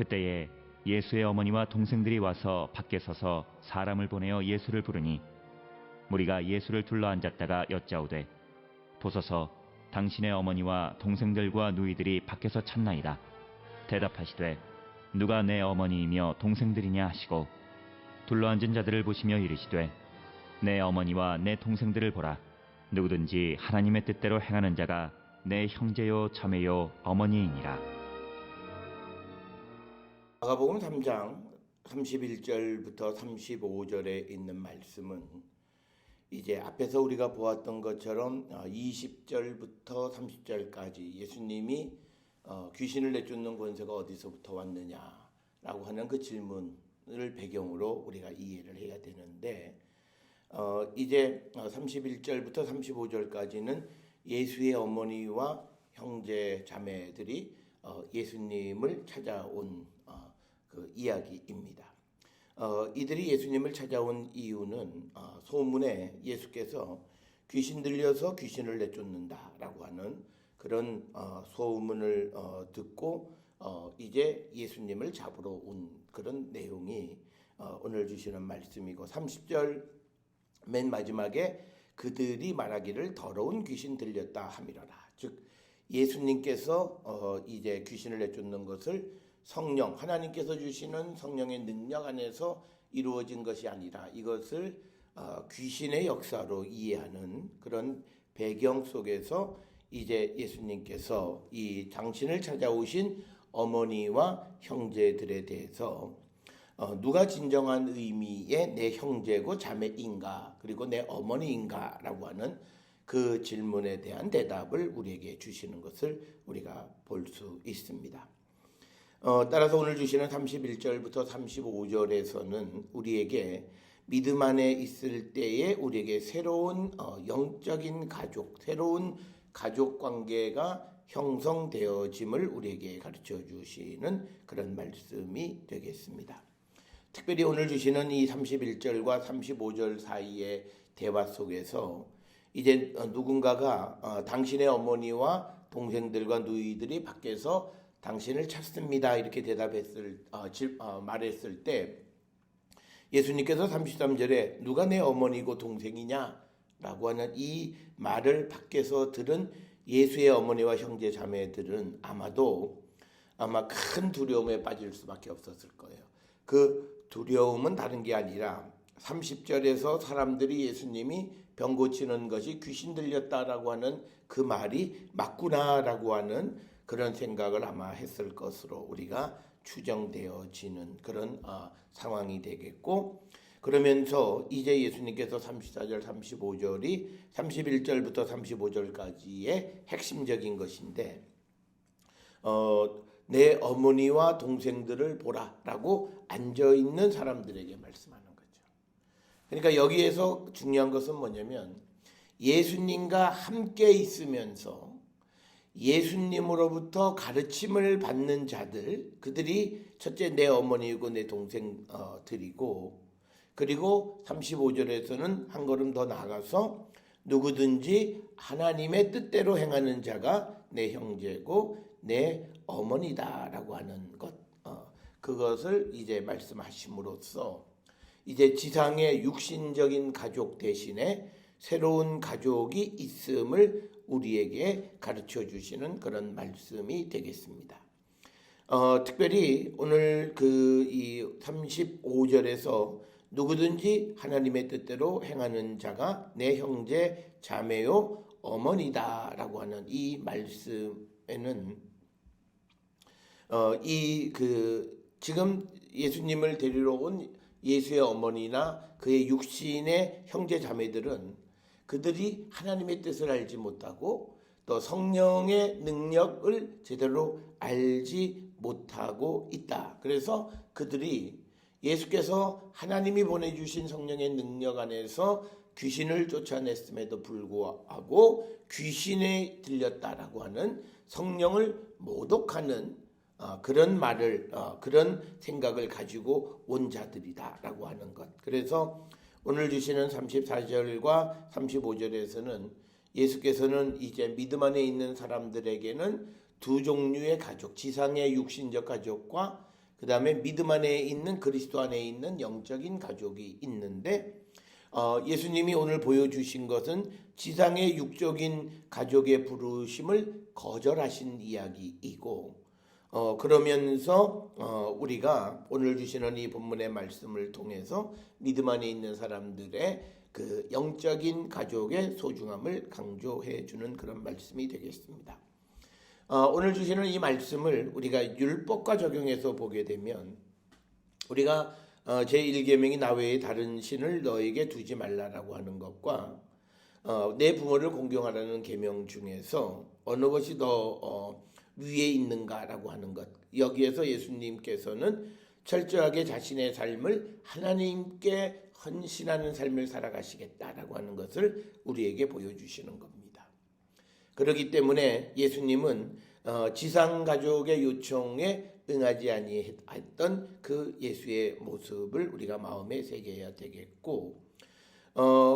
그때에 예수의 어머니와 동생들이 와서 밖에 서서 사람을 보내어 예수를 부르니 무리가 예수를 둘러 앉았다가 여짜오되 보소서 당신의 어머니와 동생들과 누이들이 밖에서 찾나이다. 대답하시되 누가 내 어머니이며 동생들이냐 하시고 둘러앉은 자들을 보시며 이르시되 내 어머니와 내 동생들을 보라. 누구든지 하나님의 뜻대로 행하는 자가 내 형제요 자매요 어머니이니라. 마가복음 3장 31절부터 35절에 있는 말씀은 이제 앞에서 우리가 보았던 것처럼 20절부터 30절까지 예수님이 귀신을 내쫓는 권세가 어디서부터 왔느냐라고 하는 그 질문을 배경으로 우리가 이해를 해야 되는데 이제 31절부터 35절까지는 예수의 어머니와 형제 자매들이 예수님을 찾아온 그 이야기입니다. 이들이 예수님을 찾아온 이유는 소문에 예수께서 귀신 들려서 귀신을 내쫓는다라고 하는 그런 소문을 듣고 이제 예수님을 잡으러 온 그런 내용이 오늘 주시는 말씀이고 30절 맨 마지막에 그들이 말하기를 더러운 귀신 들렸다 함이로라. 즉 예수님께서 이제 귀신을 내쫓는 것을 성령, 하나님께서 주시는 성령의 능력 안에서 이루어진 것이 아니라 이것을 귀신의 역사로 이해하는 그런 배경 속에서 이제 예수님께서 이 당신을 찾아오신 어머니와 형제들에 대해서 누가 진정한 의미의 내 형제고 자매인가 그리고 내 어머니인가 라고 하는 그 질문에 대한 대답을 우리에게 주시는 것을 우리가 볼 수 있습니다. 따라서 오늘 주시는 31절부터 35절에서는 우리에게 믿음 안에 있을 때에 우리에게 새로운 영적인 가족, 새로운 가족 관계가 형성되어짐을 우리에게 가르쳐 주시는 그런 말씀이 되겠습니다. 특별히 오늘 주시는 이 31절과 35절 사이의 대화 속에서 이제 누군가가 당신의 어머니와 동생들과 누이들이 밖에서 당신을 찾습니다. 이렇게 말했을 때 예수님께서 33절에 누가 내 어머니고 동생이냐? 라고 하는 이 말을 밖에서 들은 예수의 어머니와 형제 자매들은 아마 큰 두려움에 빠질 수밖에 없었을 거예요. 그 두려움은 다른 게 아니라 30절에서 사람들이 예수님이 병 고치는 것이 귀신 들렸다라고 하는 그 말이 맞구나라고 하는 그런 생각을 아마 했을 것으로 우리가 추정되어지는 그런 상황이 되겠고 그러면서 이제 예수님께서 34절, 35절이 31절부터 35절까지의 핵심적인 것인데 내 어머니와 동생들을 보라라고 앉아있는 사람들에게 말씀하는 거죠. 그러니까 여기에서 중요한 것은 뭐냐면 예수님과 함께 있으면서 예수님으로부터 가르침을 받는 자들, 그들이 첫째 내 어머니이고 내 동생들이고 그리고 35절에서는 한 걸음 더 나아가서 누구든지 하나님의 뜻대로 행하는 자가 내 형제고 내 어머니다라고 하는 것, 그것을 이제 말씀하심으로써 이제 지상의 육신적인 가족 대신에 새로운 가족이 있음을 우리에게 가르쳐 주시는 그런 말씀이 되겠습니다. 특별히 오늘 이 35절에서 누구든지 하나님의 뜻대로 행하는 자가 내 형제 자매요 어머니다라고 하는 이 말씀에는 지금 예수님을 데리러 온 예수의 어머니나 그의 육신의 형제 자매들은 그들이 하나님의 뜻을 알지 못하고 또 성령의 능력을 제대로 알지 못하고 있다. 그래서 그들이 예수께서 하나님이 보내주신 성령의 능력 안에서 귀신을 쫓아냈음에도 불구하고 귀신에 들렸다라고 하는 성령을 모독하는 그런 그런 생각을 가지고 온 자들이다라고 하는 것. 그래서 오늘 주시는 34절과 35절에서는 예수께서는 이제 믿음 안에 있는 사람들에게는 두 종류의 가족, 지상의 육신적 가족과 그 다음에 믿음 안에 있는 그리스도 안에 있는 영적인 가족이 있는데 예수님이 오늘 보여주신 것은 지상의 육적인 가족의 부르심을 거절하신 이야기이고 그러면서 우리가 오늘 주시는 이 본문의 말씀을 통해서 믿음 안에 있는 사람들의 그 영적인 가족의 소중함을 강조해 주는 그런 말씀이 되겠습니다. 오늘 주시는 이 말씀을 우리가 율법과 적용해서 보게 되면 우리가 제1계명이 나 외에 다른 신을 너에게 두지 말라라고 하는 것과 내 부모를 공경하라는 계명 중에서 어느 것이 더 위에 있는가라고 하는 것, 여기에서 예수님께서는 철저하게 자신의 삶을 하나님께 헌신하는 삶을 살아가시겠다라고 하는 것을 우리에게 보여주시는 겁니다. 그렇기 때문에 예수님은 지상 가족의 요청에 응하지 아니했던 그 예수의 모습을 우리가 마음에 새겨야 되겠고,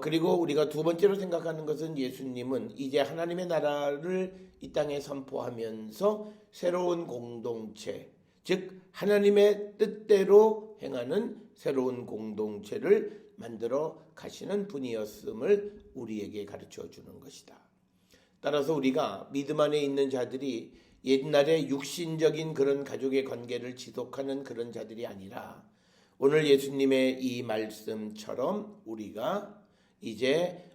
그리고 우리가 두 번째로 생각하는 것은 예수님은 이제 하나님의 나라를 이 땅에 선포하면서 새로운 공동체, 즉 하나님의 뜻대로 행하는 새로운 공동체를 만들어 가시는 분이었음을 우리에게 가르쳐 주는 것이다. 따라서 우리가 믿음 안에 있는 자들이 옛날에 육신적인 그런 가족의 관계를 지속하는 그런 자들이 아니라 오늘 예수님의 이 말씀처럼 우리가 이제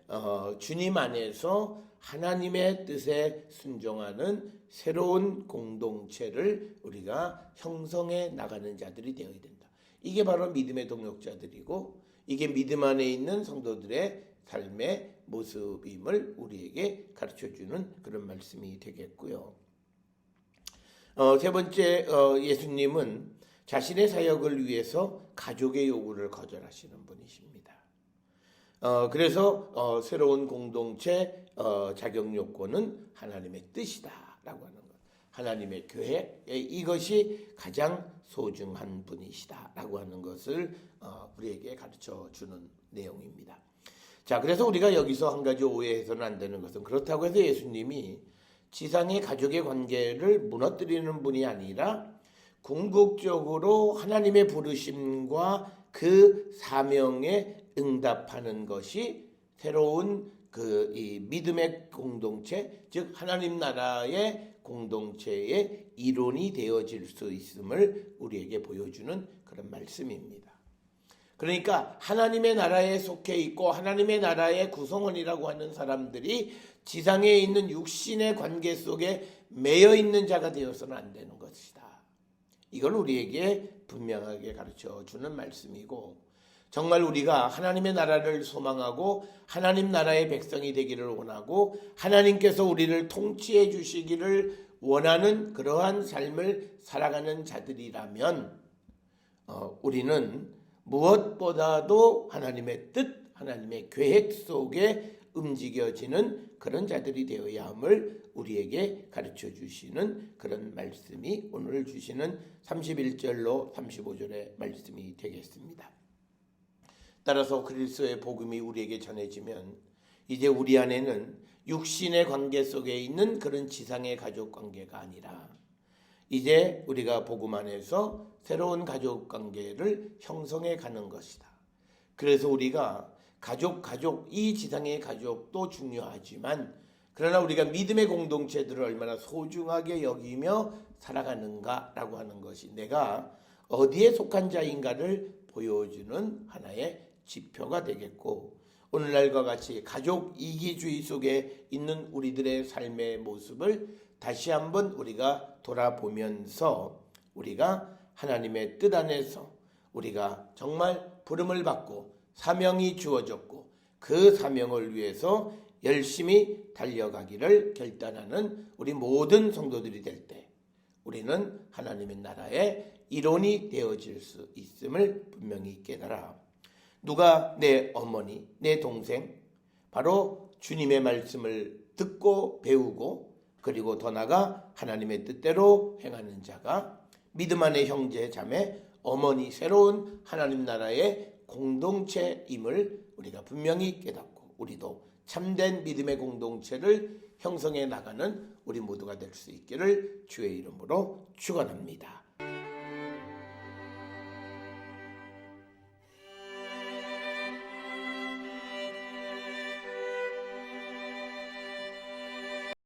주님 안에서 하나님의 뜻에 순종하는 새로운 공동체를 우리가 형성해 나가는 자들이 되어야 된다. 이게 바로 믿음의 동역자들이고 이게 믿음 안에 있는 성도들의 삶의 모습임을 우리에게 가르쳐주는 그런 말씀이 되겠고요. 세 번째, 예수님은 자신의 사역을 위해서 가족의 요구를 거절하시는 분이십니다. 그래서 새로운 공동체 자격 요건은 하나님의 뜻이다라고 하는 것, 하나님의 계획, 이것이 가장 소중한 분이시다라고 하는 것을 우리에게 가르쳐 주는 내용입니다. 자, 그래서 우리가 여기서 한 가지 오해해서는 안 되는 것은 그렇다고 해서 예수님이 지상의 가족의 관계를 무너뜨리는 분이 아니라 궁극적으로 하나님의 부르심과 그 사명에 응답하는 것이 새로운 이 믿음의 공동체, 즉 하나님 나라의 공동체의 이론이 되어질 수 있음을 우리에게 보여주는 그런 말씀입니다. 그러니까 하나님의 나라에 속해 있고 하나님의 나라의 구성원이라고 하는 사람들이 지상에 있는 육신의 관계 속에 매여 있는 자가 되어서는 안 되는 것이다. 이걸 우리에게 분명하게 가르쳐 주는 말씀이고, 정말 우리가 하나님의 나라를 소망하고 하나님 나라의 백성이 되기를 원하고 하나님께서 우리를 통치해 주시기를 원하는 그러한 삶을 살아가는 자들이라면 우리는 무엇보다도 하나님의 뜻, 하나님의 계획 속에 움직여지는 그런 자들이 되어야 함을 우리에게 가르쳐 주시는 그런 말씀이 오늘 주시는 31절로 35절의 말씀이 되겠습니다. 따라서 그리스도의 복음이 우리에게 전해지면 이제 우리 안에는 육신의 관계 속에 있는 그런 지상의 가족 관계가 아니라 이제 우리가 복음 안에서 새로운 가족 관계를 형성해 가는 것이다. 그래서 우리가 가족, 이 지상의 가족도 중요하지만 그러나 우리가 믿음의 공동체들을 얼마나 소중하게 여기며 살아가는가라고 하는 것이 내가 어디에 속한 자인가를 보여주는 하나의 지표가 되겠고, 오늘날과 같이 가족 이기주의 속에 있는 우리들의 삶의 모습을 다시 한번 우리가 돌아보면서 우리가 하나님의 뜻 안에서 우리가 정말 부름을 받고 사명이 주어졌고 그 사명을 위해서 열심히 달려가기를 결단하는 우리 모든 성도들이 될 때 우리는 하나님의 나라의 일원이 되어질 수 있음을 분명히 깨달아 누가 내 어머니, 내 동생, 바로 주님의 말씀을 듣고 배우고 그리고 더 나아가 하나님의 뜻대로 행하는 자가 믿음 안의 형제, 자매, 어머니, 새로운 하나님 나라의 공동체임을 우리가 분명히 깨닫고 우리도 참된 믿음의 공동체를 형성해 나가는 우리 모두가 될 수 있기를 주의 이름으로 축원합니다.